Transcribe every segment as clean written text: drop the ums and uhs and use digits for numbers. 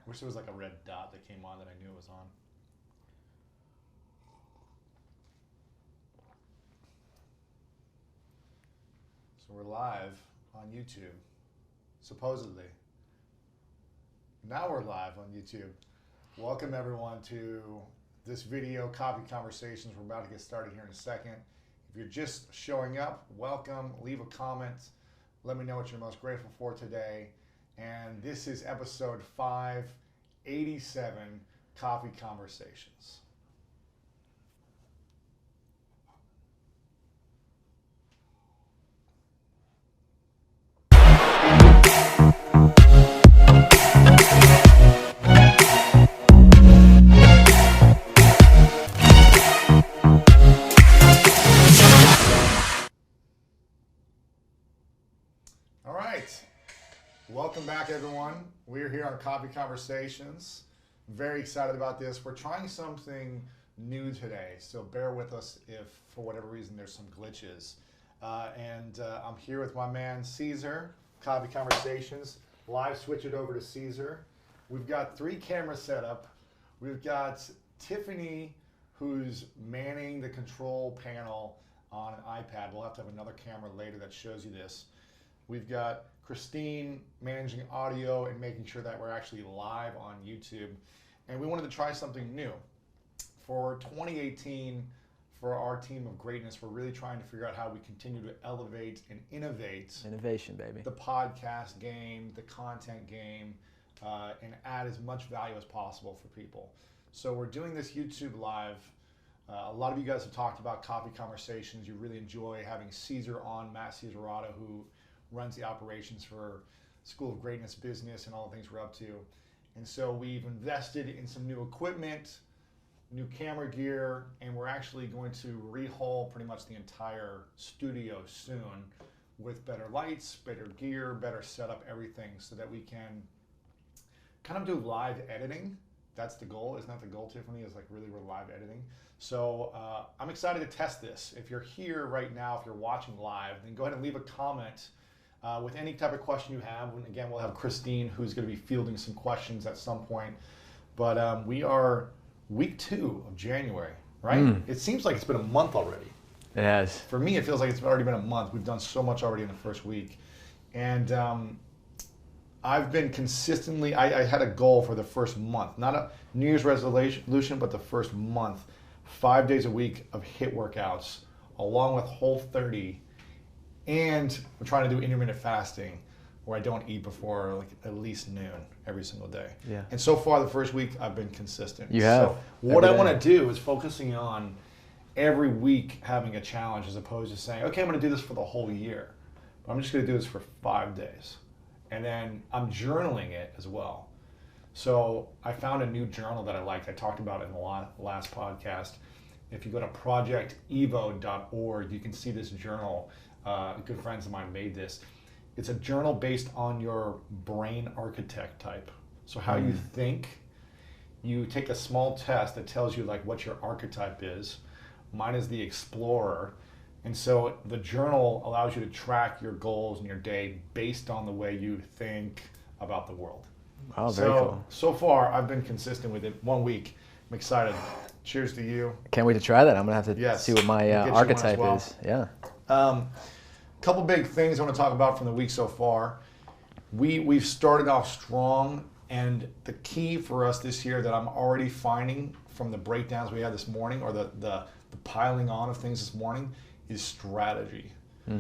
Wish there was like a red dot that came on that I knew it was on. So we're live on YouTube, supposedly. Now we're live on YouTube. Welcome everyone to this video, Coffee Conversations. We're about to get started here in a second. If you're just showing up, welcome. Leave a comment. Let me know what you're most grateful for today. And this is episode 587, Coffee Conversations. All right. Welcome back, everyone. We're here on Coffee Conversations. Very excited about this. We're trying something new today, so bear with us if, for whatever reason, there's some glitches. I'm here with my man, Caesar, Coffee Conversations. Live switch it over to Caesar. We've got 3 cameras set up. We've got Tiffany, who's manning the control panel on an iPad. We'll have to have another camera later that shows you this. We've got Christine managing audio and making sure that we're actually live on YouTube. And we wanted to try something new. For 2018, for our team of greatness, we're really trying to figure out how we continue to elevate and innovate. Innovation, baby. The podcast game, the content game, and add as much value as possible for people. So we're doing this YouTube live. A lot of you guys have talked about Coffee Conversations. You really enjoy having Caesar on, Matt Cesaratto, who runs the operations for School of Greatness business and all the things we're up to. And so we've invested in some new equipment, new camera gear, and we're actually going to rehaul pretty much the entire studio soon with better lights, better gear, better setup, everything, so that we can kind of do live editing. That's the goal. Isn't that the goal, Tiffany? Is like really we're live editing. So I'm excited to test this. If you're here right now, if you're watching live, then go ahead and leave a comment with any type of question you have. And again, we'll have Christine, who's going to be fielding some questions at some point. But we are week 2 of January, right? It seems like it's been a month already. It has. For me, it feels like it's already been a month. We've done so much already in the first week. And I've been consistently, I had a goal for the first month, not a New Year's resolution, but the first month, 5 days a week of HIIT workouts, along with Whole30. And I'm trying to do intermittent fasting where I don't eat before like at least noon every single day. Yeah. And so far the first week I've been consistent. You have. So what I want to do is focusing on every week having a challenge as opposed to saying, okay, I'm going to do this for the whole year. But I'm just going to do this for 5 days. And then I'm journaling it as well. So I found a new journal that I liked. I talked about it in the last podcast. If you go to projectevo.org, you can see this journal. Good friends of mine made this. It's a journal based on your brain architect type. So how you think. You take a small test that tells you like what your archetype is. Mine is the explorer. And so the journal allows you to track your goals in your day based on the way you think about the world. Wow, very cool. So far, I've been consistent with it. 1 week. I'm excited. Cheers to you. Can't wait to try that. I'm going to have to see what my archetype is. Yeah. Couple big things I want to talk about from the week so far. We've started off strong, and the key for us this year that I'm already finding from the breakdowns we had this morning, or the piling on of things this morning, is strategy.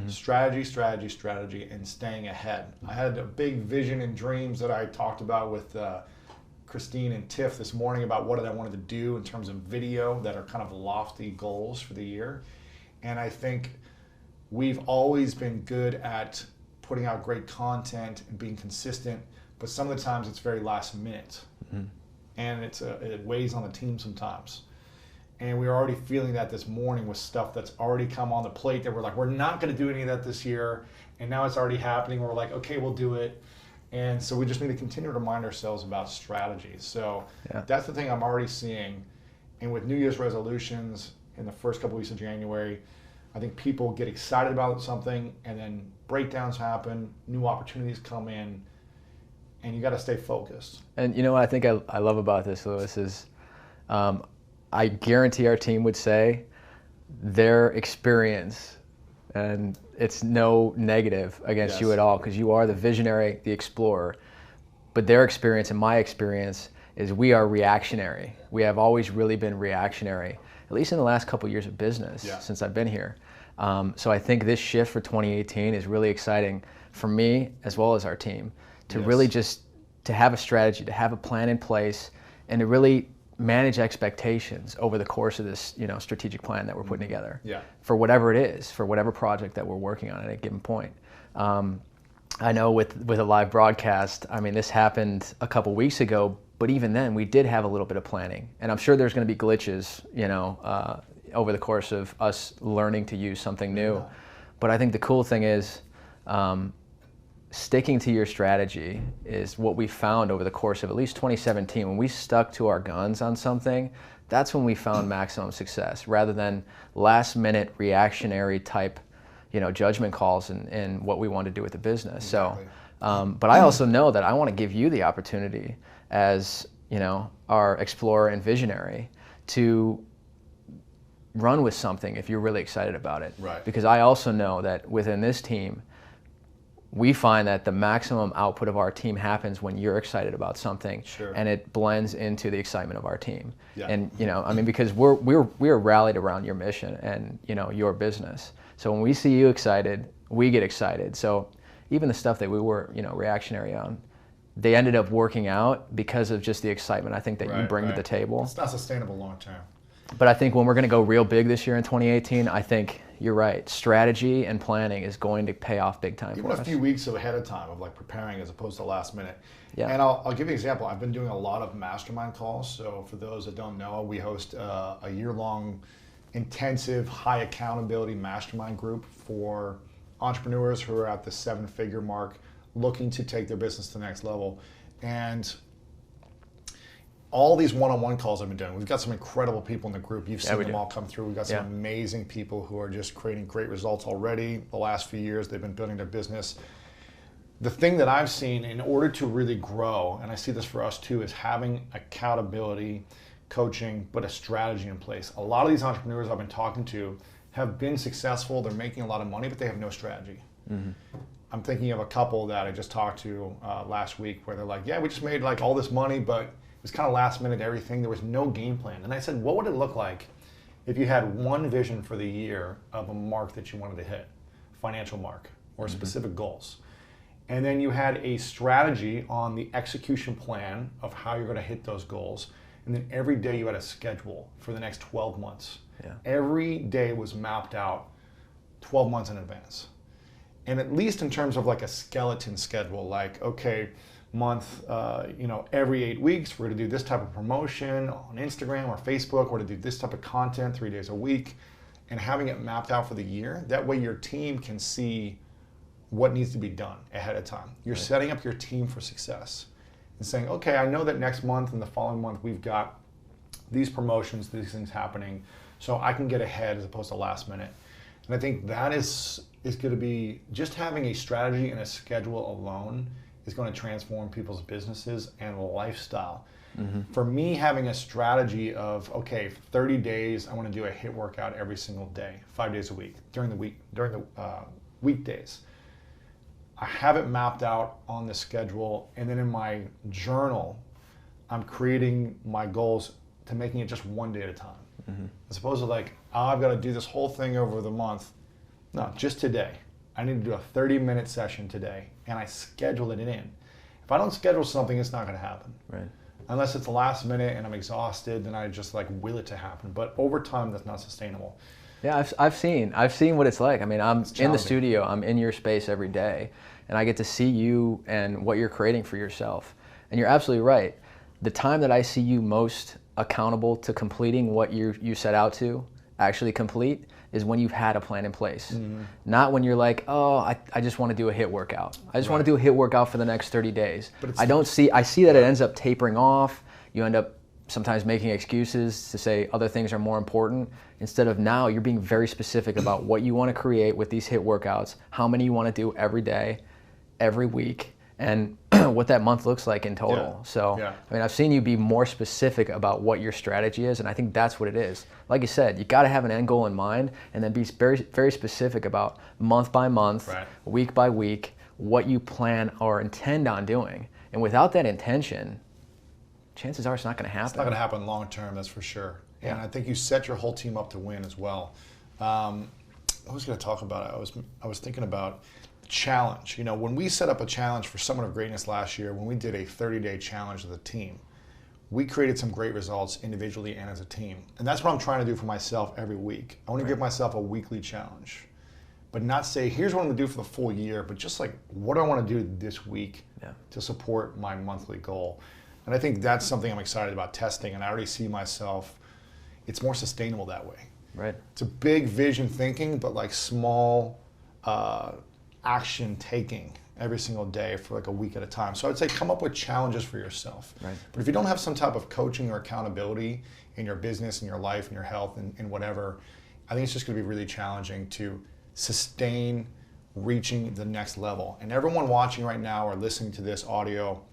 Strategy, and staying ahead. I had a big vision and dreams that I talked about with Christine and Tiff this morning about what I wanted to do in terms of video that are kind of lofty goals for the year. And I think we've always been good at putting out great content and being consistent, but some of the times it's very last minute. And it weighs on the team sometimes. And we were already feeling that this morning with stuff that's already come on the plate that we're like, we're not going to do any of that this year. And now it's already happening. We're like, okay, we'll do it. And so we just need to continue to remind ourselves about strategies. So that's the thing I'm already seeing. And with New Year's resolutions in the first couple weeks of January, I think people get excited about something and then breakdowns happen, new opportunities come in, and you got to stay focused. And you know what I think I love about this, Louis, is I guarantee our team would say their experience, and it's no negative against you at all, because you are the visionary, the explorer, but their experience and my experience is we are reactionary. We have always really been reactionary, at least in the last couple of years of business since I've been here. So I think this shift for 2018 is really exciting for me as well as our team to really just to have a strategy, to have a plan in place, and to really manage expectations over the course of this, strategic plan that we're putting together for whatever it is, for whatever project that we're working on at a given point. I know with a live broadcast, I mean, this happened a couple weeks ago, but even then we did have a little bit of planning, and I'm sure there's going to be glitches, over the course of us learning to use something new. But I think the cool thing is sticking to your strategy is what we found over the course of at least 2017. When we stuck to our guns on something, that's when we found maximum success, rather than last minute reactionary type, judgment calls in what we want to do with the business. Exactly. So, but I also know that I want to give you the opportunity as, our explorer and visionary to run with something if you're really excited about it. Right. Because I also know that within this team, we find that the maximum output of our team happens when you're excited about something, and it blends into the excitement of our team. And because we're rallied around your mission and your business. So when we see you excited, we get excited. So even the stuff that we were reactionary on, they ended up working out because of just the excitement I think that you bring to the table. It's not sustainable long term. But I think when we're going to go real big this year in 2018, I think you're right. Strategy and planning is going to pay off big time for us. Even a few weeks ahead of time of preparing as opposed to last minute. Yeah. And I'll give you an example. I've been doing a lot of mastermind calls. So for those that don't know, we host a year-long intensive high accountability mastermind group for entrepreneurs who are at the 7-figure mark looking to take their business to the next level. And all these one-on-one calls I've been doing, we've got some incredible people in the group. You've seen them all come through. We've got some amazing people who are just creating great results already. The last few years, they've been building their business. The thing that I've seen in order to really grow, and I see this for us too, is having accountability, coaching, but a strategy in place. A lot of these entrepreneurs I've been talking to have been successful. They're making a lot of money, but they have no strategy. Mm-hmm. I'm thinking of a couple that I just talked to last week where they're like, yeah, we just made all this money, but it was kind of last minute everything. There was no game plan. And I said, what would it look like if you had one vision for the year of a mark that you wanted to hit, financial mark or specific goals? And then you had a strategy on the execution plan of how you're going to hit those goals. And then every day you had a schedule for the next 12 months. Yeah. Every day was mapped out 12 months in advance. And at least in terms of a skeleton schedule, okay, month, every 8 weeks, we're going to do this type of promotion on Instagram or Facebook. We're going to do this type of content 3 days a week, and having it mapped out for the year. That way your team can see what needs to be done ahead of time. You're setting up your team for success and saying, okay, I know that next month and the following month we've got these promotions, these things happening, so I can get ahead as opposed to last minute. And I think that is going to be, just having a strategy and a schedule alone is going to transform people's businesses and lifestyle. Mm-hmm. For me, having a strategy of, okay, 30 days, I want to do a HIIT workout every single day, 5 days a week, during the weekdays. I have it mapped out on the schedule, and then in my journal, I'm creating my goals to making it just one day at a time. Mm-hmm. As opposed to I've got to do this whole thing over the month. No, just today. I need to do a 30-minute session today, and I schedule it in. If I don't schedule something, it's not going to happen. Right. Unless it's the last minute and I'm exhausted, then I just will it to happen. But over time, that's not sustainable. Yeah, I've seen what it's like. I mean, I'm in the studio, I'm in your space every day, and I get to see you and what you're creating for yourself. And you're absolutely right. The time that I see you most accountable to completing what you set out to actually complete is when you've had a plan in place. Mm-hmm. Not when you're I just want to do a HIIT workout. I just want to do a HIIT workout for the next 30 days. I see that it ends up tapering off. You end up sometimes making excuses to say other things are more important. Instead of now, you're being very specific about what you want to create with these HIIT workouts, how many you want to do every day, every week. And what that month looks like in total. Yeah. So, Yeah. I mean, I've seen you be more specific about what your strategy is, and I think that's what it is. Like you said, you got to have an end goal in mind, and then be very, very specific about month by month, right. week by week, what you plan or intend on doing. And without that intention, chances are it's not going to happen. It's not going to happen long term, that's for sure. Yeah. And I think you set your whole team up to win as well. I was going to talk about it. I was thinking about challenge. You know, when we set up a challenge for Summit of Greatness last year, when we did a 30-day challenge as a team, we created some great results individually and as a team. And that's what I'm trying to do for myself every week. I want to give myself a weekly challenge, but not say, here's what I'm going to do for the full year, but just like, what do I want to do this week to support my monthly goal? And I think that's something I'm excited about testing, and I already see myself, it's more sustainable that way. Right. It's a big vision thinking, but like small action taking every single day for like a week at a time. So I'd say come up with challenges for yourself. Right. But if you don't have some type of coaching or accountability in your business, in your life, in your health, and whatever, I think it's just going to be really challenging to sustain reaching the next level. And everyone watching right now or listening to this audio,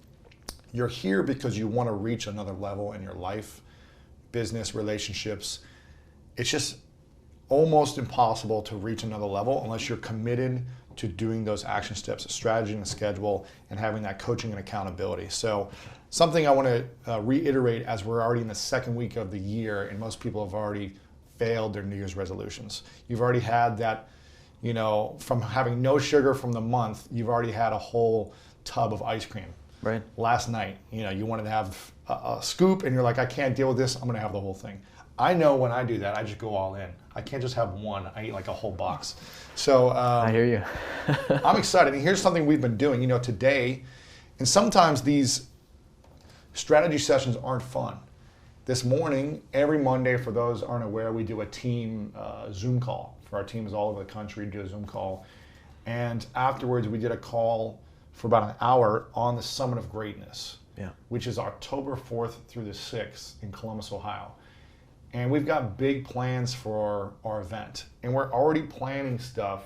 you're here because you want to reach another level in your life, business, relationships. It's just almost impossible to reach another level unless you're committed to doing those action steps, a strategy and a schedule, and having that coaching and accountability. So something I want to reiterate, as we're already in the second week of the year and most people have already failed their New Year's resolutions. You've already had that, you know, from having no sugar from the month, you've already had a whole tub of ice cream. Right. Last night, you know, you wanted to have a scoop and you're like, I can't deal with this, I'm going to have the whole thing. I know when I do that, I just go all in. I can't just have one. I eat like a whole box. So I hear you. I'm excited. And here's something we've been doing, you know, today. And sometimes these strategy sessions aren't fun. This morning, every Monday, for those who aren't aware, we do a team Zoom call. For our teams all over the country, we do a Zoom call. And afterwards, we did a call for about an hour on the Summit of Greatness, which is October 4th through the 6th in Columbus, Ohio. And we've got big plans for our event. And we're already planning stuff,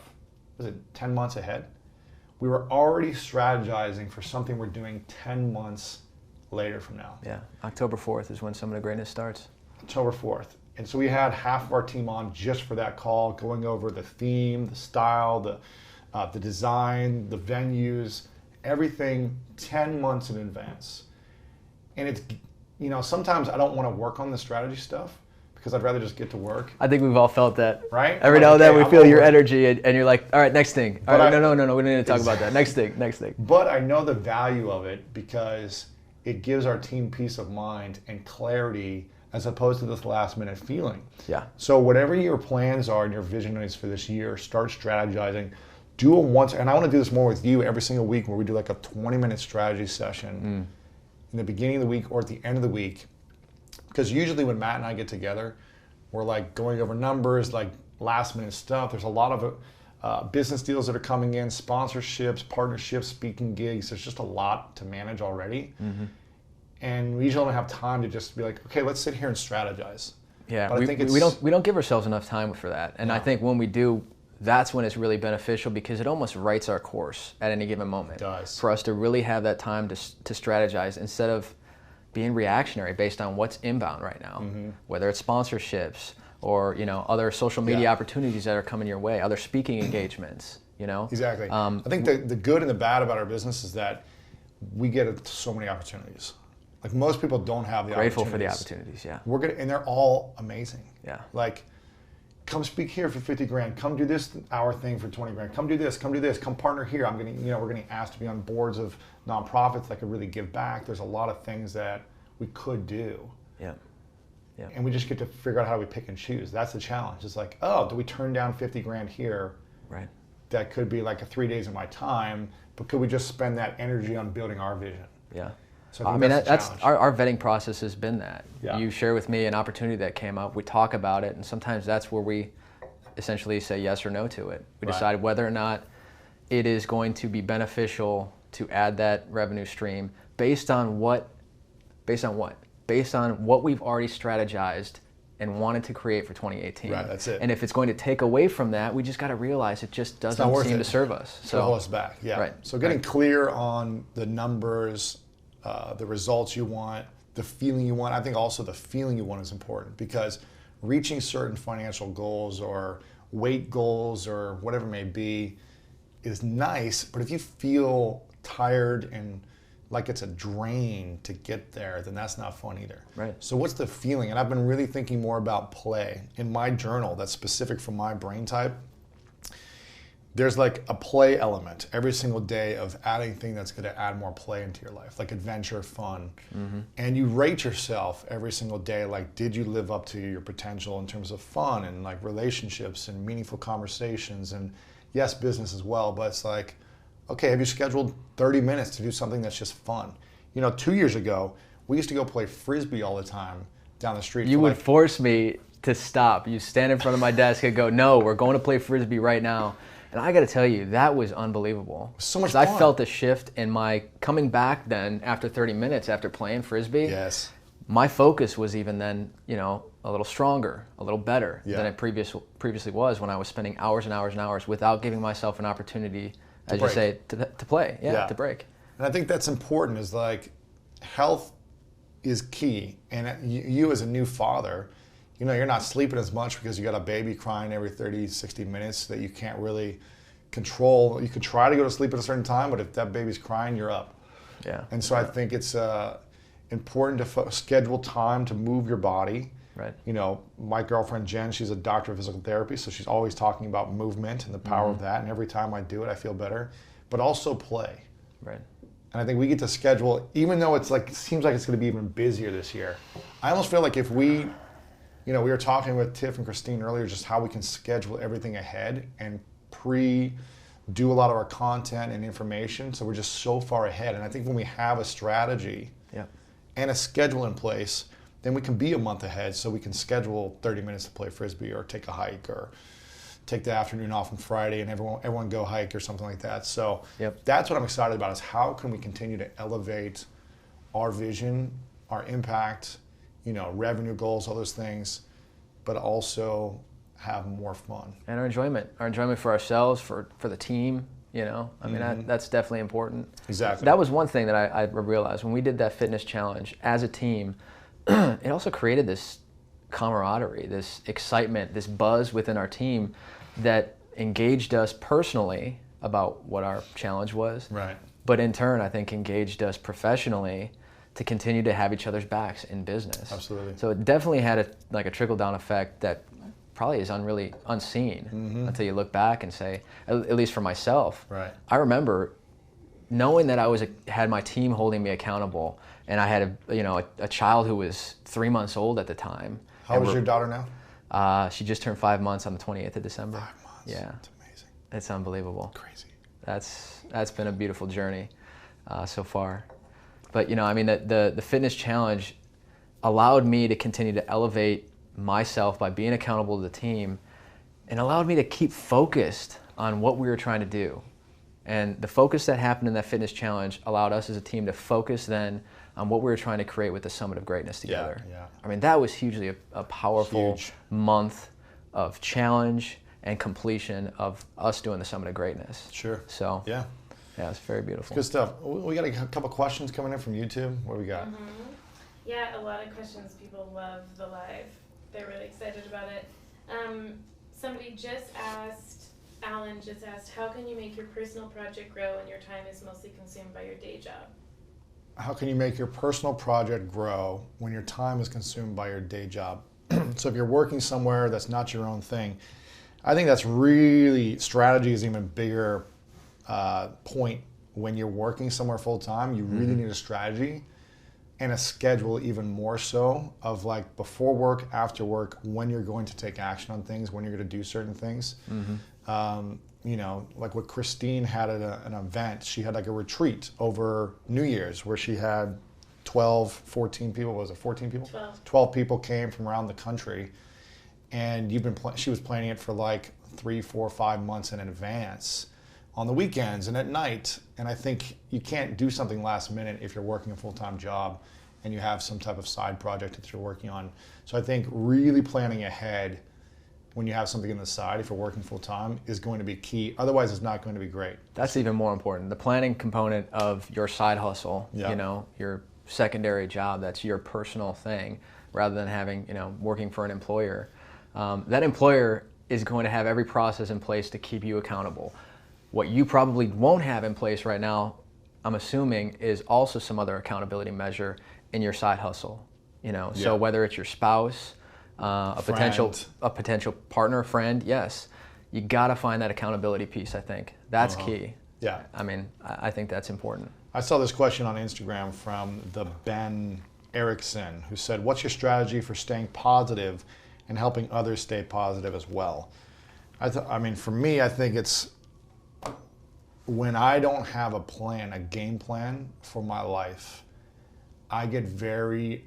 was it 10 months ahead? We were already strategizing for something we're doing 10 months later from now. Yeah, October 4th is when Summit of Greatness starts. October 4th. And so we had half of our team on just for that call, going over the theme, the style, the design, the venues, everything 10 months in advance. And it's, you know, sometimes I don't want to work on the strategy stuff because I'd rather just get to work. I think we've all felt that. Right? Every now and then we feel your energy and you're like, all right, next thing. All right, no, we don't need to talk about that. Next thing. But I know the value of it because it gives our team peace of mind and clarity as opposed to this last minute feeling. Yeah. So whatever your plans are and your vision is for this year, start strategizing. Do it once, and I want to do this more with you every single week where we do like a 20-minute strategy session in the beginning of the week or at the end of the week. Because usually when Matt and I get together, we're like going over numbers, like last minute stuff. There's a lot of business deals that are coming in, sponsorships, partnerships, speaking gigs. There's just a lot to manage already. And we usually don't have time to just be like, okay, let's sit here and strategize. Yeah, but we don't give ourselves enough time for that. And I think when we do, that's when it's really beneficial because it almost writes our course at any given moment. It does. For us to really have that time to strategize instead of being reactionary based on what's inbound right now, whether it's sponsorships or, you know, other social media opportunities that are coming your way, other speaking engagements, you know? Exactly. I think the good and the bad about our business is that we get so many opportunities. Like most people don't have the Grateful opportunities. for the opportunities, yeah. And they're all amazing. Yeah. Like, come speak here for 50 grand. Come do this hour thing for 20 grand. Come do this. Come do this. Come partner here. We're getting asked to be on boards of nonprofits that could really give back. There's a lot of things that we could do. Yeah. And we just get to figure out how we pick and choose. That's the challenge. It's like, oh, do we turn down 50 grand here? Right. That could be like 3 days of my time, but could we just spend that energy on building our vision? Yeah. So I mean, that's our vetting process has been that. Yeah. You share with me an opportunity that came up, we talk about it, and sometimes that's where we essentially say yes or no to it. We decide whether or not it is going to be beneficial to add that revenue stream based on what we've already strategized and wanted to create for 2018. Right, that's it. And if it's going to take away from that, we just got to realize it just doesn't seem to serve us. So hold us back. Yeah. Right. So getting clear on the numbers, the results you want, the feeling you want. I think also the feeling you want is important, because reaching certain financial goals or weight goals or whatever it may be is nice, but if you feel tired and like it's a drain to get there, then that's not fun either. Right. So what's the feeling? And I've been really thinking more about play. In my journal that's specific for my brain type, there's like a play element every single day of adding thing that's going to add more play into your life, like adventure, fun. And you rate yourself every single day, like, did you live up to your potential in terms of fun and like relationships and meaningful conversations, and yes, business as well, but it's like, okay, have you scheduled 30 minutes to do something that's just fun? 2 years ago, we used to go play Frisbee all the time down the street. You would force me to stop. You stand in front of my desk and go, no, we're going to play Frisbee right now. And I got to tell you, that was unbelievable. So much fun. I felt a shift in my coming back then after 30 minutes after playing Frisbee. Yes. My focus was even then, a little stronger, a little better than it previously was, when I was spending hours and hours and hours without giving myself an opportunity, as you say, to play, to break. And I think that's important, is like, health is key. And you as a new father, you're not sleeping as much because you got a baby crying every 30, 60 minutes that you can't really control. You could try to go to sleep at a certain time, but if that baby's crying, you're up. Yeah. And so I think it's important to schedule time to move your body. Right. My girlfriend Jen, she's a doctor of physical therapy, so she's always talking about movement and the power of that. And every time I do it, I feel better. But also play. Right. And I think we get to schedule, even though it seems like it's going to be even busier this year. I almost feel like if we were talking with Tiff and Christine earlier, just how we can schedule everything ahead and do a lot of our content and information. So we're just so far ahead. And I think when we have a strategy and a schedule in place, then we can be a month ahead, so we can schedule 30 minutes to play Frisbee or take a hike or take the afternoon off on Friday and everyone go hike or something like that. So that's what I'm excited about, is how can we continue to elevate our vision, our impact, revenue goals, all those things, but also have more fun. And our enjoyment for ourselves, for the team, that's definitely important. Exactly. That was one thing that I realized when we did that fitness challenge as a team. It also created this camaraderie, this excitement, this buzz within our team that engaged us personally about what our challenge was. Right. But in turn, I think engaged us professionally to continue to have each other's backs in business. Absolutely. So it definitely had a trickle-down effect that probably is really unseen until you look back and say, at least for myself. Right. I remember knowing that I had my team holding me accountable, and I had a child who was 3 months old at the time. How old is your daughter now? She just turned 5 months on the 28th of December. 5 months. Yeah. That's amazing. It's unbelievable. Crazy. That's been a beautiful journey so far. But the fitness challenge allowed me to continue to elevate myself by being accountable to the team, and allowed me to keep focused on what we were trying to do. And the focus that happened in that fitness challenge allowed us as a team to focus then on what we were trying to create with the Summit of Greatness together. Yeah. That was hugely a powerful month of challenge and completion of us doing the Summit of Greatness. Sure. So yeah, it's very beautiful. Good stuff. We got a couple questions coming in from YouTube. What do we got? Yeah, a lot of questions. People love the live. They're really excited about it. Somebody Alan just asked, how can you make your personal project grow when your time is mostly consumed by your day job? How can you make your personal project grow when your time is consumed by your day job? So if you're working somewhere that's not your own thing, I think that's really, strategy is even bigger point. When you're working somewhere full time, you really need a strategy and a schedule, even more so, of like before work, after work, when you're going to take action on things, when you're going to do certain things. Like what Christine had at an event, she had like a retreat over New Year's where she had 12, 14 people, was it 14 people? 12 people came from around the country, and she was planning it for like 3, 4, 5 months in advance on the weekends and at night. And I think you can't do something last minute if you're working a full-time job and you have some type of side project that you're working on. So I think really planning ahead when you have something on the side, if you're working full time, is going to be key. Otherwise, it's not going to be great. That's even more important. The planning component of your side hustle, Yeah. you know, your secondary job, that's your personal thing, rather than having, you know, working for an employer. That employer is going to have every process in place to keep you accountable. What you probably won't have in place right now, I'm assuming, is also some other accountability measure in your side hustle. You know, so whether it's your spouse, a potential partner, friend, yes, you got to find that accountability piece. I think that's key. Yeah. I mean, I think that's important. I saw this question on Instagram from the Ben Erickson, who said, "What's your strategy for staying positive and helping others stay positive as well?" I mean, for me, I think it's when I don't have a plan, a game plan for my life, I get very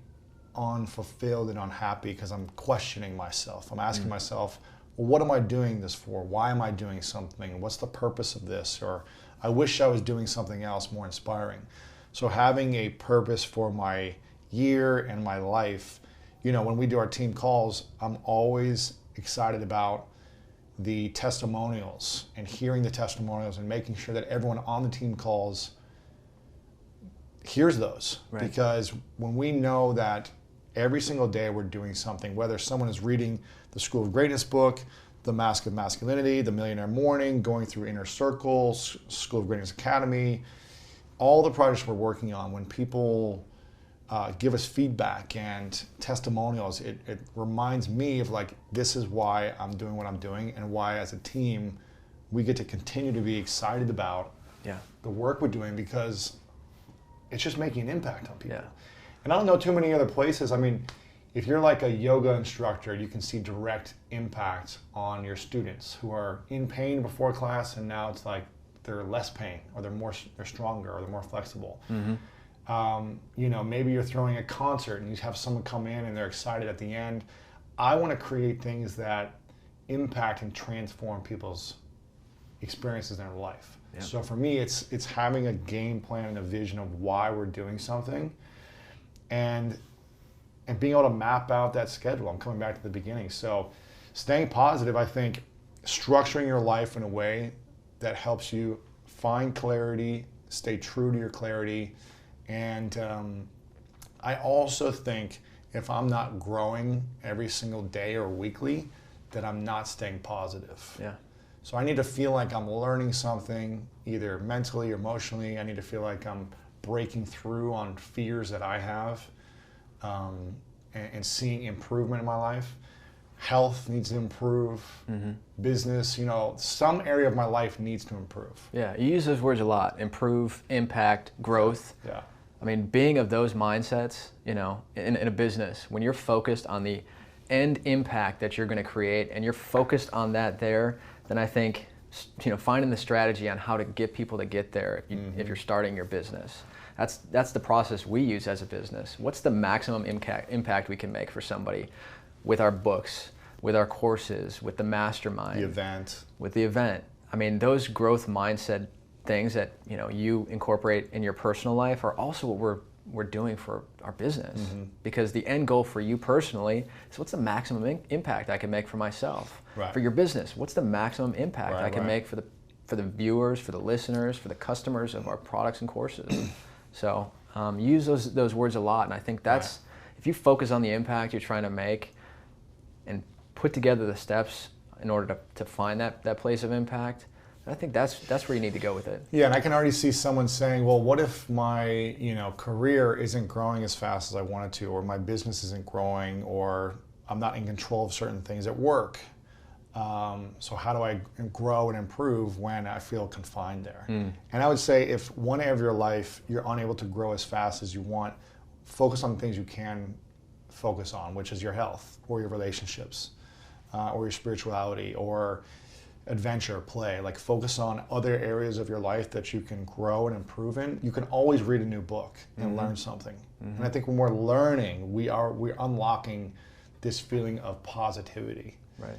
unfulfilled and unhappy because I'm questioning myself. I'm asking myself, well, what am I doing this for? Why am I doing something? What's the purpose of this? Or I wish I was doing something else more inspiring. So having a purpose for my year and my life, you know, when we do our team calls, I'm always excited about the testimonials and hearing the testimonials and making sure that everyone on the team calls hears those. Right. Because when we know that every single day we're doing something, whether someone is reading the School of Greatness book, The Mask of Masculinity, The Millionaire Morning, going through Inner Circles, School of Greatness Academy, all the projects we're working on, when people give us feedback and testimonials, it reminds me of like, this is why I'm doing what I'm doing and why as a team we get to continue to be excited about the work we're doing, because it's just making an impact on people. Yeah. And I don't know too many other places. I mean, if you're like a yoga instructor, you can see direct impact on your students who are in pain before class, and now it's like they're less pain, or they're stronger, or they're more flexible. You know, maybe you're throwing a concert and you have someone come in and they're excited at the end. I want to create things that impact and transform people's experiences in their life. Yeah. So for me, it's having a game plan and a vision of why we're doing something, and being able to map out that schedule. I'm coming back to the beginning. So staying positive, I think structuring your life in a way that helps you find clarity, stay true to your clarity. And I also think if I'm not growing every single day or weekly, that I'm not staying positive. Yeah. So I need to feel like I'm learning something, either mentally or emotionally. I need to feel like I'm breaking through on fears that I have, and seeing improvement in my life. Health needs to improve. Business, you know, some area of my life needs to improve. Yeah, you use those words a lot: improve, impact, growth. Yeah. I mean, being of those mindsets, you know, in a business, when you're focused on the end impact that you're going to create, and you're focused on that there, then I think, you know, finding the strategy on how to get people to get there if you're starting your business. That's the process we use as a business. What's the maximum impact we can make for somebody with our books, with our courses, with the mastermind, with the event? I mean, those growth mindset things that, you know, you incorporate in your personal life are also what we're doing for our business. Because the end goal for you personally is, what's the maximum impact I can make for myself? Right. For your business, what's the maximum impact I can make for the viewers, for the listeners, for the customers of our products and courses? So use those words a lot, and I think that's, if you focus on the impact you're trying to make and put together the steps in order to find that place of impact, I think that's where you need to go with it. Yeah, and I can already see someone saying, well, what if my, you know, career isn't growing as fast as I want it to, or my business isn't growing, or I'm not in control of certain things at work? So how do I grow and improve when I feel confined there? And I would say, if one area of your life you're unable to grow as fast as you want, focus on the things you can focus on, which is your health, or your relationships, or your spirituality, or adventure, play. Like, focus on other areas of your life that you can grow and improve in. You can always read a new book and learn something. And I think when we're learning, we're unlocking this feeling of positivity. Right.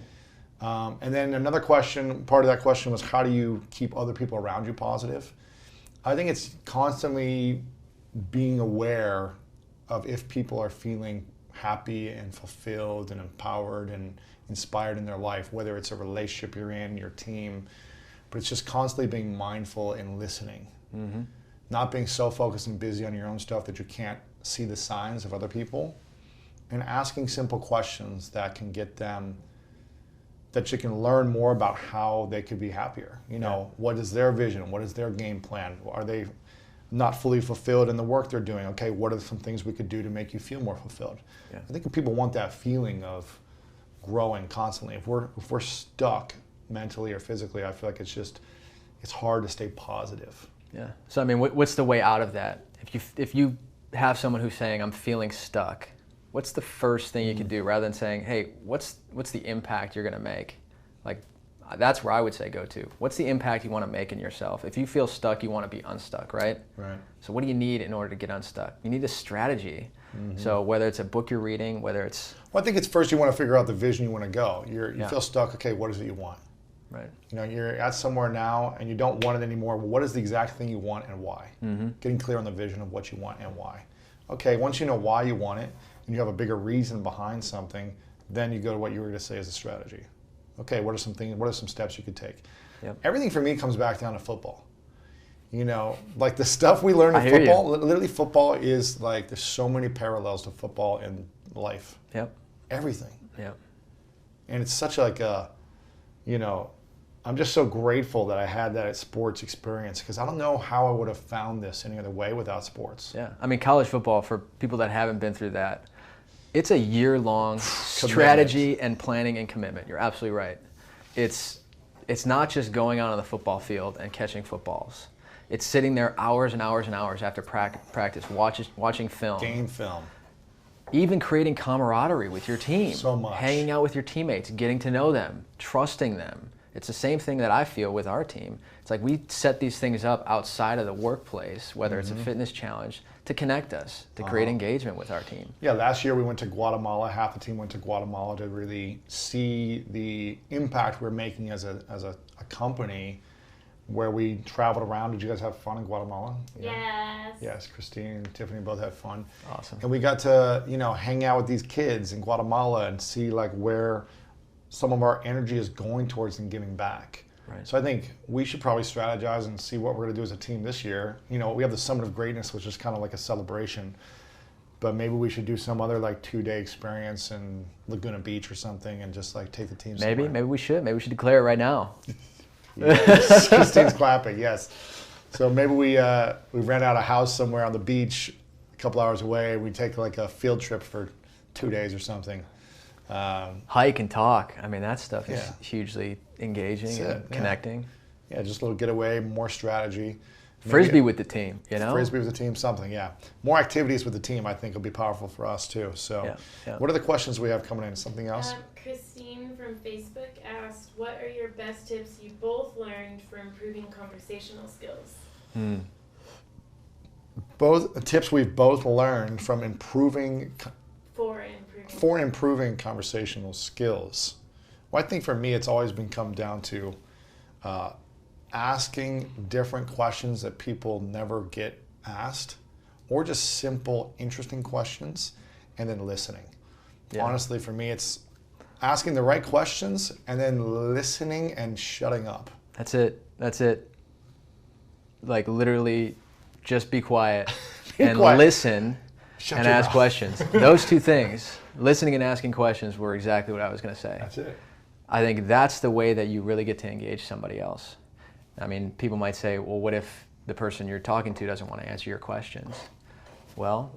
And then another question, part of that question was, how do you keep other people around you positive? I think it's constantly being aware of if people are feeling happy and fulfilled and empowered and inspired in their life, whether it's a relationship you're in, your team, but it's just constantly being mindful and listening. Mm-hmm. Not being so focused and busy on your own stuff that you can't see the signs of other people, and asking simple questions that can get them, that you can learn more about how they could be happier. You know, what is their vision? What is their game plan? Are they not fully fulfilled in the work they're doing? Okay, what are some things we could do to make you feel more fulfilled? Yeah. I think if people want that feeling of growing constantly, if we're stuck mentally or physically, I feel like it's hard to stay positive. Yeah. So I mean, what's the way out of that? If you have someone who's saying, I'm feeling stuck, what's the first thing you can do, rather than saying, hey, what's the impact you're going to make? Like, that's where I would say go to. What's the impact you want to make in yourself? If you feel stuck, you want to be unstuck, right? Right. So what do you need in order to get unstuck? You need a strategy. Mm-hmm. So whether it's a book you're reading, whether it's... Well, I think it's first you want to figure out the vision you want to go. You feel stuck, okay, what is it you want? Right. You know, you're at somewhere now and you don't want it anymore. Well, what is the exact thing you want and why? Mm-hmm. Getting clear on the vision of what you want and why. Okay, once you know why you want it and you have a bigger reason behind something, then you go to what you were going to say as a strategy. Okay, what are some steps you could take? Yep. Everything for me comes back down to football. You know, like the stuff we learn in I hear football, literally football is like, there's so many parallels to football in life. Yep. Everything. Yep. And it's such like a, you know, I'm just so grateful that I had that sports experience, because I don't know how I would have found this any other way without sports. Yeah. I mean, college football, for people that haven't been through that, it's a year-long strategy and planning and commitment. You're absolutely right. It's not just going out on the football field and catching footballs. It's sitting there hours and hours and hours after practice, watching film. Game film. Even creating camaraderie with your team. So much. Hanging out with your teammates, getting to know them, trusting them. It's the same thing that I feel with our team. It's like we set these things up outside of the workplace, whether it's a fitness challenge, to connect us, to create engagement with our team. Yeah, last year we went to Guatemala. Half the team went to Guatemala to really see the impact we're making as a company, where we traveled around. Did you guys have fun in Guatemala? Yes. Yes, Christine and Tiffany both had fun. Awesome. And we got to, you know, hang out with these kids in Guatemala and see like where some of our energy is going towards and giving back. Right. So I think we should probably strategize and see what we're going to do as a team this year. You know, we have the Summit of Greatness, which is kind of like a celebration, but maybe we should do some other like 2-day experience in Laguna Beach or something and just like take the team somewhere. Maybe we should declare it right now. Yes. Christine's clapping, yes. So maybe we rent out a house somewhere on the beach a couple hours away. We take like a field trip for 2 days or something. Hike and talk. I mean, that stuff is Yeah. hugely engaging and connecting. Yeah, just a little getaway, more strategy. Maybe Frisbee with the team, you know? Frisbee with the team, something, yeah. More activities with the team, I think, will be powerful for us too. So, Yeah. what are the questions we have coming in? Something else? Christine from Facebook asked, what are your best tips you both learned for improving conversational skills? Both tips we've both learned from improving conversational skills. Well, I think for me, it's always been come down to asking different questions that people never get asked, or just simple, interesting questions, and then listening. Yeah. Honestly, for me, it's asking the right questions and then listening and shutting up. That's it. Like literally, just be quiet and listen and ask questions. Those two things, listening and asking questions, were exactly what I was going to say. That's it. I think that's the way that you really get to engage somebody else. I mean, people might say, well, what if the person you're talking to doesn't want to answer your questions? Well,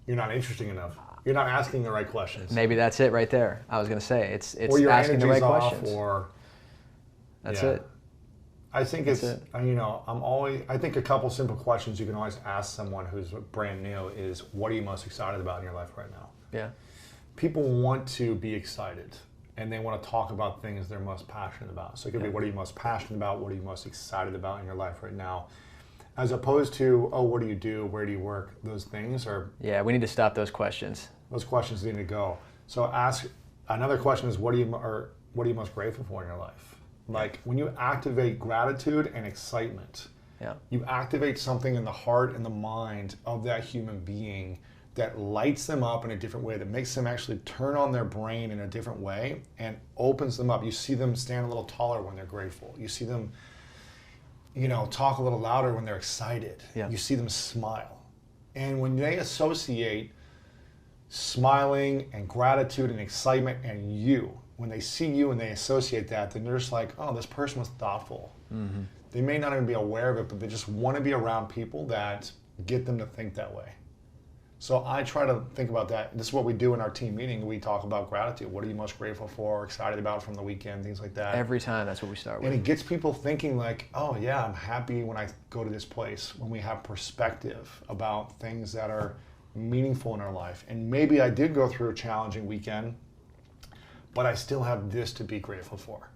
you're not interesting enough. You're not asking the right questions. Maybe that's it right there. I was going to say, it's or your asking the right off, questions. Or that's it. I think I think a couple simple questions you can always ask someone who's brand new is, what are you most excited about in your life right now? Yeah. People want to be excited, and they want to talk about things they're most passionate about. So it could be, what are you most passionate about? What are you most excited about in your life right now? As opposed to, oh, what do you do? Where do you work? Those things are... Yeah, we need to stop those questions. Those questions need to go. So ask, another question is, what are you most grateful for in your life? Like, when you activate gratitude and excitement, you activate something in the heart and the mind of that human being that lights them up in a different way, that makes them actually turn on their brain in a different way and opens them up. You see them stand a little taller when they're grateful. You see them, talk a little louder when they're excited. Yeah. You see them smile. And when they associate smiling and gratitude and excitement and you, when they see you and they associate that, then they're just like, oh, this person was thoughtful. Mm-hmm. They may not even be aware of it, but they just want to be around people that get them to think that way. So I try to think about that. This is what we do in our team meeting. We talk about gratitude. What are you most grateful for, excited about from the weekend, things like that. Every time, that's what we start with. And it gets people thinking like, oh yeah, I'm happy when I go to this place, when we have perspective about things that are meaningful in our life. And maybe I did go through a challenging weekend, but I still have this to be grateful for.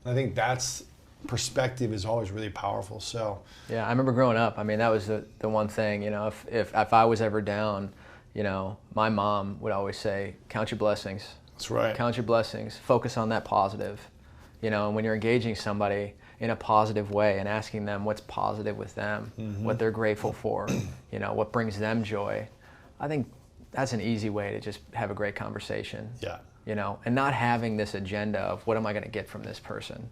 And I think that's perspective is always really powerful. So yeah, I remember growing up, I mean, that was the one thing, if I was ever down, my mom would always say, count your blessings. That's right. Count your blessings, focus on that positive, and when you're engaging somebody in a positive way and asking them what's positive with them, mm-hmm. what they're grateful for, what brings them joy, I think that's an easy way to just have a great conversation. Yeah. And not having this agenda of what am I going to get from this person,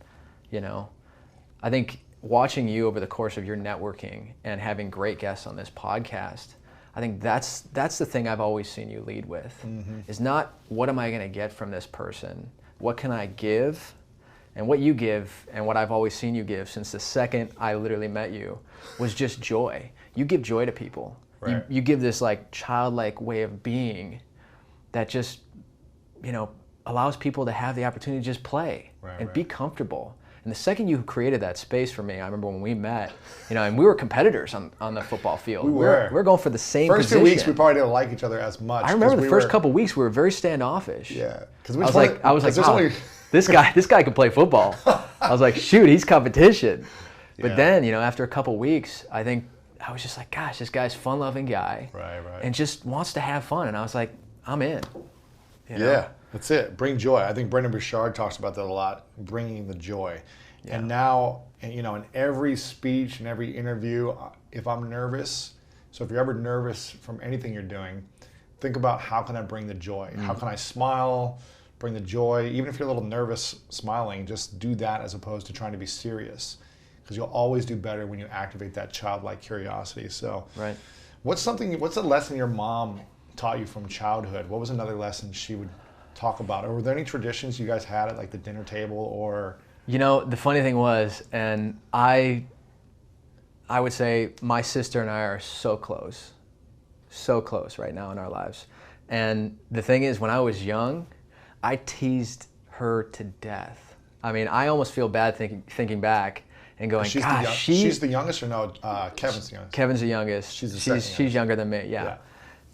I think watching you over the course of your networking and having great guests on this podcast, I think that's the thing I've always seen you lead with, mm-hmm. is not what am I going to get from this person, what can I give, and what you give and what I've always seen you give since the second I literally met you was just joy. You give joy to people. Right. You give this like childlike way of being that just, allows people to have the opportunity to just play and be comfortable. And the second you created that space for me, I remember when we met, and we were competitors on the football field. We were. We were going for the same First position. 2 weeks, we probably didn't like each other as much. I remember the first couple weeks, we were very standoffish. Yeah. I was like, wow, this guy can play football. I was like, shoot, he's competition. But then, after a couple weeks, I think I was just like, gosh, this guy's a fun-loving guy. Right. And just wants to have fun. And I was like, I'm in. Yeah. That's it. Bring joy. I think Brendan Burchard talks about that a lot, bringing the joy. Yeah. And now, in every speech and every interview, if I'm nervous, so if you're ever nervous from anything you're doing, think about how can I bring the joy? Mm. How can I smile, bring the joy? Even if you're a little nervous smiling, just do that as opposed to trying to be serious. Because you'll always do better when you activate that childlike curiosity. So right. What's a lesson your mom taught you from childhood? What was another lesson she would talk about? Or were there any traditions you guys had at like the dinner table or? The funny thing was, and I would say my sister and I are so close right now in our lives. And the thing is, when I was young, I teased her to death. I mean, I almost feel bad thinking back and going, gosh, she's the youngest or no? Kevin's the youngest. Kevin's the youngest. She's younger than me, yeah.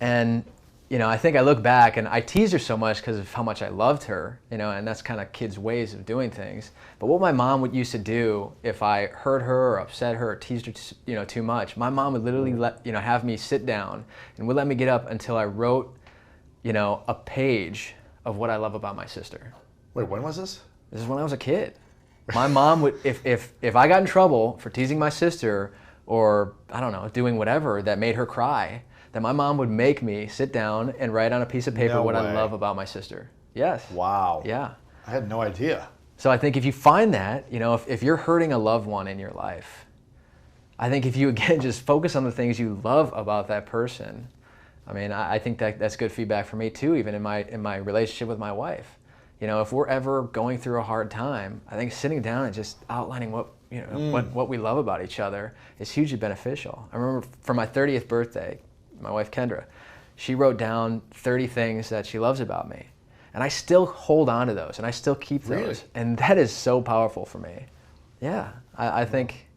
And I think I look back and I teased her so much because of how much I loved her, and that's kind of kids' ways of doing things. But what my mom used to do if I hurt her or upset her or teased her, too much, my mom would literally have me sit down and would let me get up until I wrote, a page of what I love about my sister. Wait, when was this? This is when I was a kid. My mom would, if I got in trouble for teasing my sister or, I don't know, doing whatever that made her cry, then my mom would make me sit down and write on a piece of paper what I love about my sister. Yes. Wow. Yeah. I had no idea. So I think if you find that, if you're hurting a loved one in your life, I think if you, again, just focus on the things you love about that person, I mean, I think that's good feedback for me too, even in my relationship with my wife. If we're ever going through a hard time, I think sitting down and just outlining what we love about each other is hugely beneficial. I remember for my 30th birthday, my wife Kendra, she wrote down 30 things that she loves about me. And I still hold on to those and I still keep those. Really? And that is so powerful for me. Yeah, I think.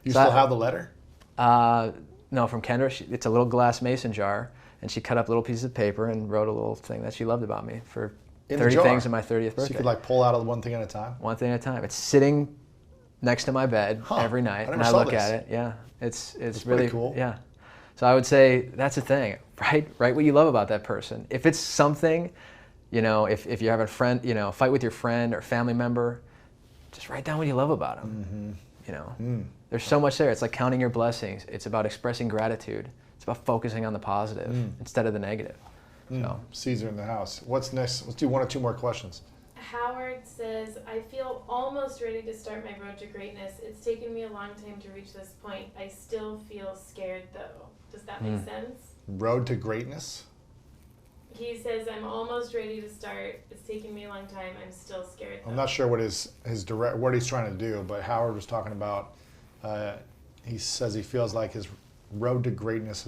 You still have the letter? No, from Kendra. It's a little glass mason jar and she cut up little pieces of paper and wrote a little thing that she loved about me for 30 things on my 30th birthday. So you could pull out one thing at a time? One thing at a time. It's sitting next to my bed every night and I look at it. Yeah, it's really cool. Yeah. So I would say that's the thing, right? Write what you love about that person. If it's something, if you have a friend, fight with your friend or family member, just write down what you love about them. Mm-hmm. There's so much there. It's like counting your blessings. It's about expressing gratitude. It's about focusing on the positive instead of the negative. So. Caesar in the house. What's next? Let's do 1 or 2 more questions. Howard says, I feel almost ready to start my road to greatness. It's taken me a long time to reach this point. I still feel scared though. Does that make sense? Road to greatness? He says, I'm almost ready to start. It's taken me a long time. I'm still scared though. I'm not sure what what he's trying to do, but Howard was talking about, he says he feels like his road to greatness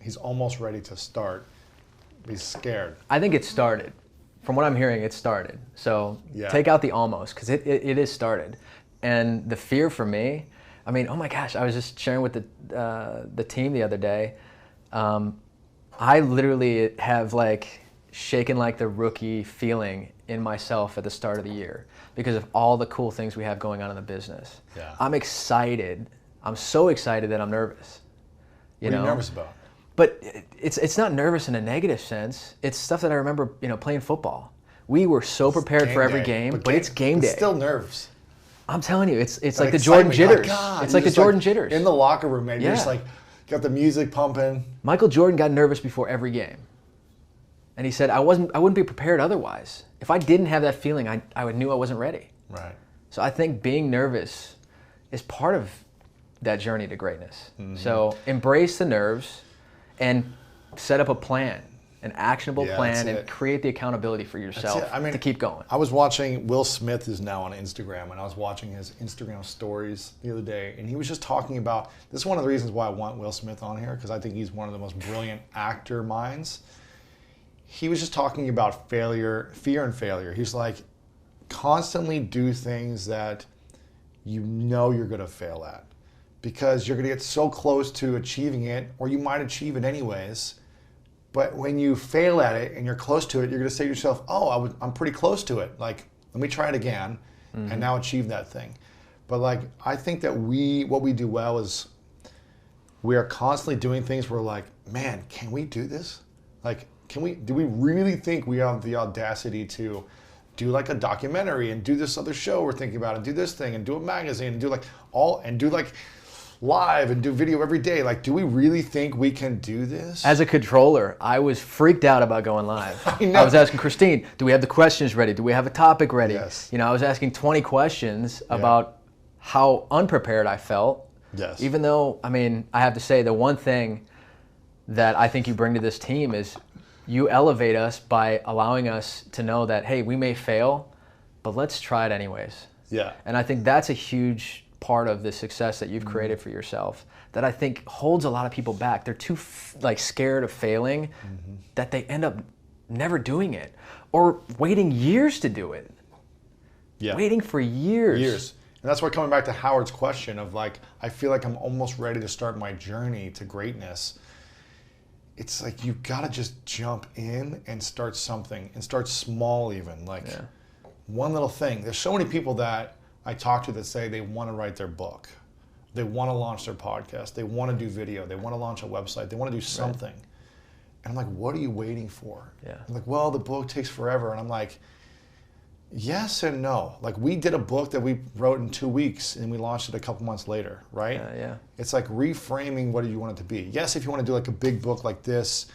he's almost ready to start. He's scared. I think it started. From what I'm hearing, it started. So take out the almost, because it is started. And the fear for me, I mean, oh my gosh, I was just sharing with the team the other day. I literally have like shaken like the rookie feeling in myself at the start of the year because of all the cool things we have going on in the business. Yeah. I'm excited. I'm so excited that I'm nervous. What are you nervous about? But it's not nervous in a negative sense. It's stuff that I remember, playing football. We were so prepared for every game, but it's game day. It's still nerves. I'm telling you, it's like the Jordan jitters. It's like the Jordan jitters. In the locker room, man, you're just like, got the music pumping. Michael Jordan got nervous before every game. And he said, I wouldn't be prepared otherwise. If I didn't have that feeling, I knew I wasn't ready. Right. So I think being nervous is part of that journey to greatness. So embrace the nerves and set up a plan, an actionable plan, and create the accountability for yourself to keep going. I was watching, Will Smith is now on Instagram, and I was watching his Instagram stories the other day, and he was just talking about, this is one of the reasons why I want Will Smith on here, because I think he's one of the most brilliant actor minds. He was just talking about failure, fear and failure. He's like, constantly do things that you know you're gonna fail at, because you're gonna get so close to achieving it, or you might achieve it anyways. But when you fail at it and you're close to it, you're gonna say to yourself, oh, I'm pretty close to it. Like, let me try it again and now achieve that thing. But like, I think that what we do well is we are constantly doing things where we're like, man, can we do this? Like, do we really think we have the audacity to do like a documentary and do this other show we're thinking about and do this thing and do a magazine and do like live and do video every day? Like, do we really think we can do this? As a controller, I was freaked out about going live. I was asking Christine, do we have the questions ready? Do we have a topic ready? Yes. I was asking 20 questions about how unprepared I felt. Yes. Even though, I have to say the one thing that I think you bring to this team is you elevate us by allowing us to know that, hey, we may fail, but let's try it anyways. Yeah. And I think that's a huge part of the success that you've created for yourself that I think holds a lot of people back. They're too scared of failing that they end up never doing it or waiting years to do it. Yeah. Waiting for years. And that's why, coming back to Howard's question of like, I feel like I'm almost ready to start my journey to greatness. It's like, you gotta just jump in and start something, and start small even. Like one little thing. There's so many people that I talk to that say they want to write their book. They want to launch their podcast. They want to do video. They want to launch a website. They want to do something. And I'm like, what are you waiting for? Yeah. I'm like, well, the book takes forever. And I'm like, yes and no. Like, we did a book that we wrote in 2 weeks and we launched it a couple months later, right? Yeah. It's like reframing what do you want it to be. Yes, if you want to do like a big book like this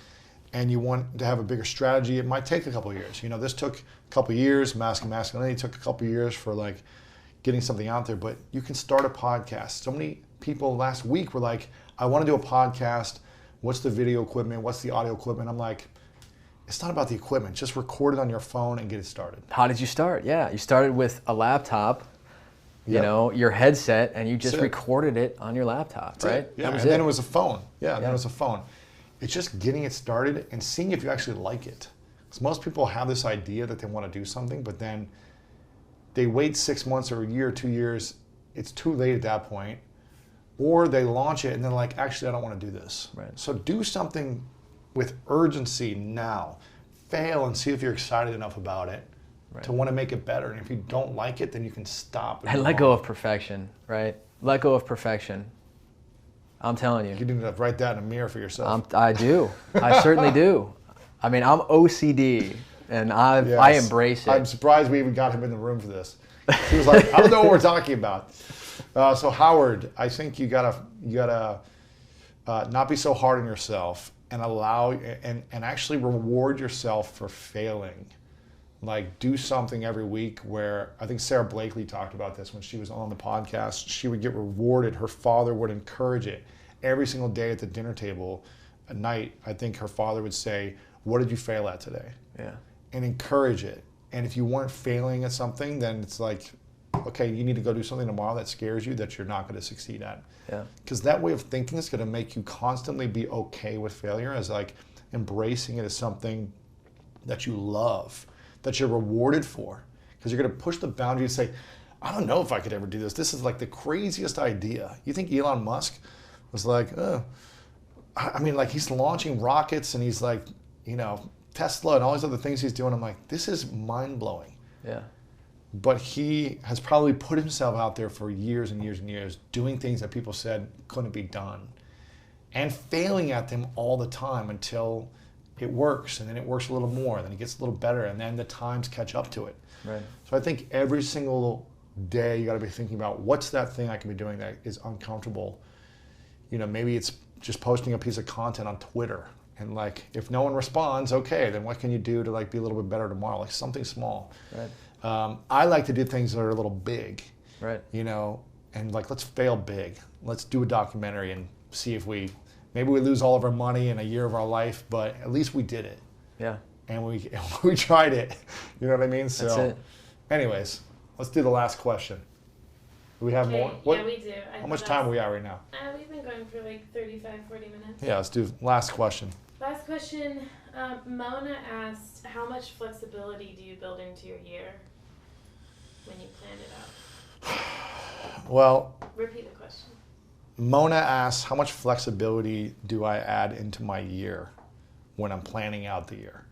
and you want to have a bigger strategy, it might take a couple of years. This took a couple of years. Mask and Masculinity took a couple of years for like getting something out there, but you can start a podcast. So many people last week were like, I want to do a podcast. What's the video equipment? What's the audio equipment? I'm like, it's not about the equipment. Just record it on your phone and get it started. How did you start? Yeah, you started with a laptop, your headset, and you just recorded it on your laptop, right? Yeah, and then it was a phone. Then it was a phone. It's just getting it started and seeing if you actually like it. Because most people have this idea that they want to do something, but then they wait 6 months or a year or 2 years. It's too late at that point. Or they launch it and they're like, actually, I don't want to do this. Right. So do something with urgency now. Fail and see if you're excited enough about it to want to make it better. And if you don't like it, then you can stop. And let go of perfection, right? Let go of perfection. I'm telling you. You need to write that in a mirror for yourself. I do. I certainly do. I'm OCD. And I embrace it. I'm surprised we even got him in the room for this. He was like, I don't know what we're talking about. So Howard, I think you gotta not be so hard on yourself and allow and actually reward yourself for failing. Like do something every week where I think Sarah Blakely talked about this when she was on the podcast. She would get rewarded. Her father would encourage it every single day at the dinner table at night. I think her father would say, "What did you fail at today?" Yeah. And encourage it. And if you weren't failing at something, then it's like, okay, you need to go do something tomorrow that scares you that you're not going to succeed at. Yeah. Because that way of thinking is going to make you constantly be okay with failure, as like embracing it as something that you love, that you're rewarded for. Because you're going to push the boundary and say, I don't know if I could ever do this. This is like the craziest idea. You think Elon Musk was like, I mean, like he's launching rockets and he's like, you know, Tesla and all these other things he's doing. I'm like, this is mind blowing. Yeah. But he has probably put himself out there for years and years and years doing things that people said couldn't be done and failing at them all the time until it works, and then it works a little more, then it gets a little better, and then the times catch up to it. Right. So I think every single day you got to be thinking about what's that thing I can be doing that is uncomfortable. You know, maybe it's just posting a piece of content on Twitter, and like if no one responds, okay, then what can you do to like be a little bit better tomorrow? Like something small. Right. I like to do things that are a little big. Right. You know, and like let's fail big. Let's do a documentary and see if maybe we lose all of our money in a year of our life, but at least we did it. Yeah. And we tried it. You know what I mean? So, That's it. Anyways, let's do the last question. Do we have Okay, more? What, yeah, we do. how much time are we at right now? We've been going for like 35, 40 minutes. Yeah, let's do last question. Last question. Mona asked, how much flexibility do you build into your year when you plan it out? Well, Repeat the question. Mona asks, how much flexibility do I add into my year when I'm planning out the year?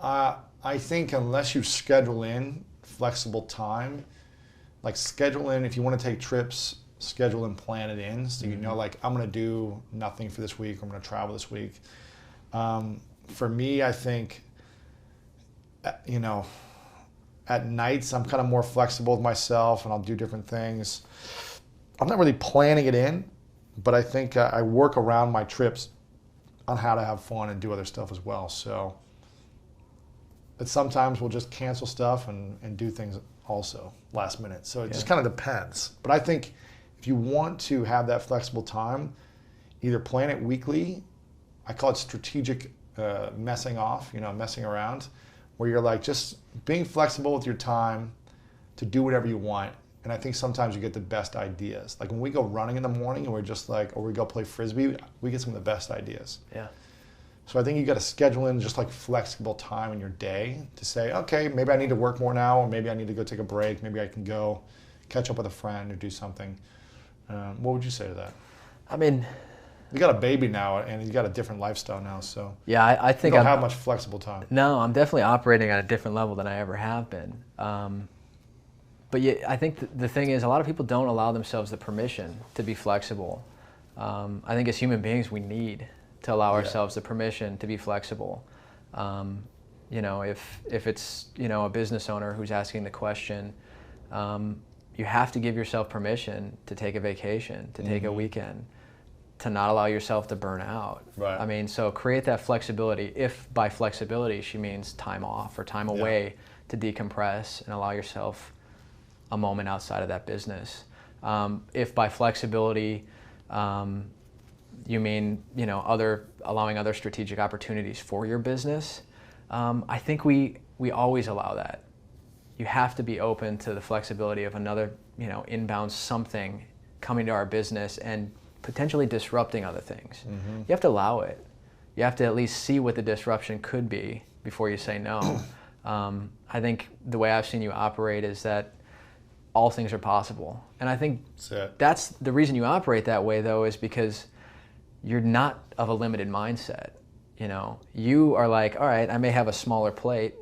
I think unless you schedule in flexible time, like schedule in, if you want to take trips, schedule and plan it in so you know, like, I'm going to do nothing for this week, I'm going to travel this week. For me, I think, you know, at nights I'm kind of more flexible with myself and I'll do different things. I'm not really planning it in, but I think I work around my trips on how to have fun and do other stuff as well. So, but sometimes we'll just cancel stuff and do things also last minute. So it just kind of depends. But I think if you want to have that flexible time, either plan it weekly. I call it strategic messing around, where you're like just being flexible with your time to do whatever you want. And I think sometimes you get the best ideas. Like when we go running in the morning and we're just like, or we go play Frisbee, we get some of the best ideas. Yeah. So I think you got to schedule in just like flexible time in your day to say, okay, maybe I need to work more now, or maybe I need to go take a break. Maybe I can go catch up with a friend or do something. What would you say to that? I mean, you got a baby now and you got a different lifestyle now, so yeah, I think you don't have much flexible time. No, I'm definitely operating at a different level than I ever have been. But yeah, I think the thing is, a lot of people don't allow themselves the permission to be flexible. I think as human beings, we need to allow ourselves the permission to be flexible. You know, if it's, you know, a business owner who's asking the question, you have to give yourself permission to take a vacation, to take a weekend, to not allow yourself to burn out. Right. I mean, so create that flexibility. If by flexibility she means time off or time away to decompress and allow yourself a moment outside of that business. If by flexibility you mean, you know, allowing other strategic opportunities for your business, I think we always allow that. You have to be open to the flexibility of another, you know, inbound something coming to our business and potentially disrupting other things. You have to allow it. You have to at least see what the disruption could be before you say no. I think the way I've seen you operate is that all things are possible. And I think that's the reason you operate that way, though, is because you're not of a limited mindset. You know, you are like, all right, I may have a smaller plate.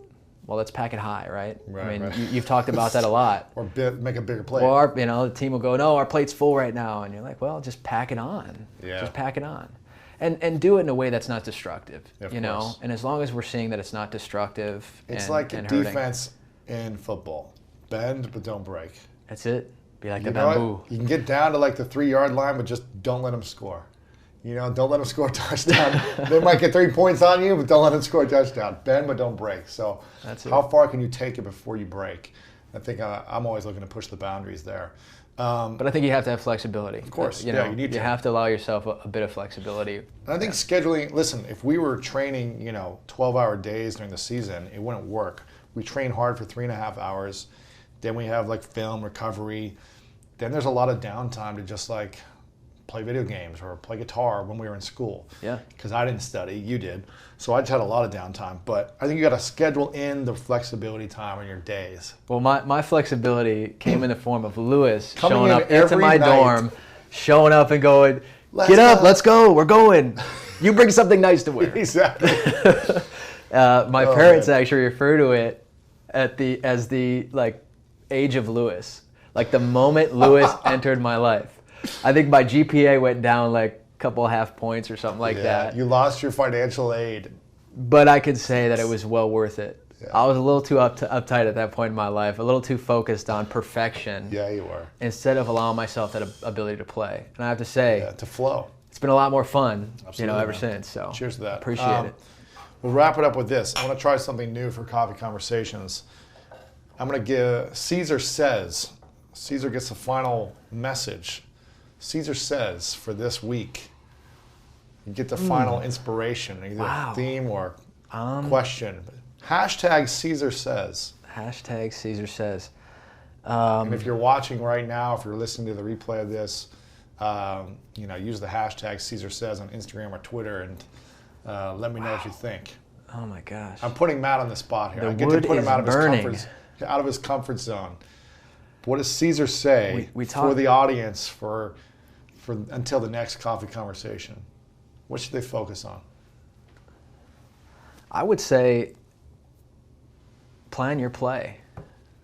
Well, let's pack it high, right? I mean, you've talked about that a lot. Or make a bigger plate. Or, you know, the team will go, no, our plate's full right now. And you're like, well, just pack it on. Yeah. Just pack it on. And do it in a way that's not destructive, of know? course. And as long as we're seeing that it's not destructive it's and, like and a hurting. defense in football. Bend, but don't break. That's it. Be like You the know what? bamboo. You can get down to like the 3-yard line, but just don't let them score. Don't let them score a touchdown. They might get 3 points on you, but don't let them score a touchdown. Bend, but don't break. So That's it. how far can you take it before you break? I think I'm always looking to push the boundaries there. But I think you have to have flexibility. Of course, you need to. You have to allow yourself a bit of flexibility. And I think scheduling, listen, if we were training, 12-hour days during the season, it wouldn't work. We train hard for 3.5 hours. Then we have like film recovery. Then there's a lot of downtime to just like play video games or play guitar when we were in school. Yeah. Because I didn't study, you did. So I just had a lot of downtime. But I think you got to schedule in the flexibility time on your days. Well, my flexibility came in the form of Lewis Coming showing in up into every my night. dorm, showing up and going, Let's get up, go." let's go, we're going. You bring something nice to wear. Exactly. My Oh, parents man. actually refer to it as the like age of Lewis. Like the moment Lewis entered my life. I think my GPA went down like a couple half points or something like that. You lost your financial aid. But I could say that it was well worth it. Yeah. I was a little too uptight at that point in my life, a little too focused on perfection. Yeah, you were. Instead of allowing myself that ability to play. And I have to say, To flow. it's been a lot more fun, Absolutely, ever man. since. So Cheers to that. Appreciate it. We'll wrap it up with this. I want to try something new for Coffee Conversations. I'm going to give Caesar Says. Caesar gets the final message. Caesar Says for this week. You get the final inspiration, either Wow. theme or question. Hashtag Caesar Says. Hashtag Caesar Says. And if you're watching right now, if you're listening to the replay of this, use the hashtag Caesar Says on Instagram or Twitter and let me know what you think. Oh my gosh. I'm putting Matt on the spot here. The I get wood to put him is out of burning. out of his comfort zone. What does Caesar say We for talk- the audience for until the next coffee conversation? What should they focus on? I would say plan your play.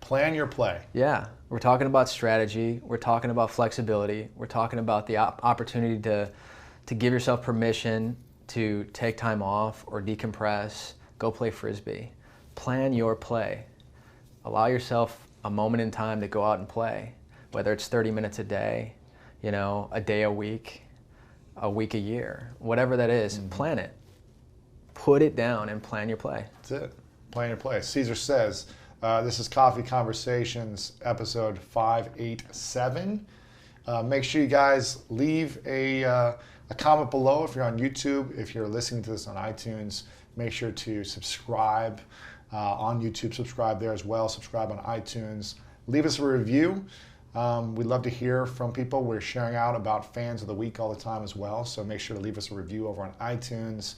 Plan your play. Yeah. We're talking about strategy. We're talking about flexibility. We're talking about the opportunity to give yourself permission to take time off or decompress, go play Frisbee. Plan your play. Allow yourself a moment in time to go out and play, whether it's 30 minutes a day, a day a week a year, whatever that is, plan it. Put it down and plan your play. That's it. Plan your play. Caesar Says. This is Coffee Conversations, episode 587. Make sure you guys leave a comment below if you're on YouTube. If you're listening to this on iTunes, make sure to subscribe on YouTube. Subscribe there as well. Subscribe on iTunes. Leave us a review. We'd love to hear from people. We're sharing out about fans of the week all the time as well. So make sure to leave us a review over on iTunes.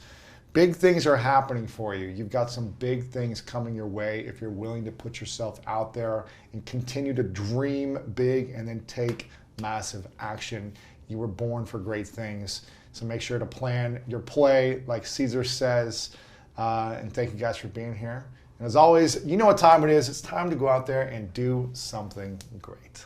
Big things are happening for you. You've got some big things coming your way if you're willing to put yourself out there and continue to dream big and then take massive action. You were born for great things. So make sure to plan your play like Caesar Says. And thank you guys for being here. And as always, you know what time it is. It's time to go out there and do something great.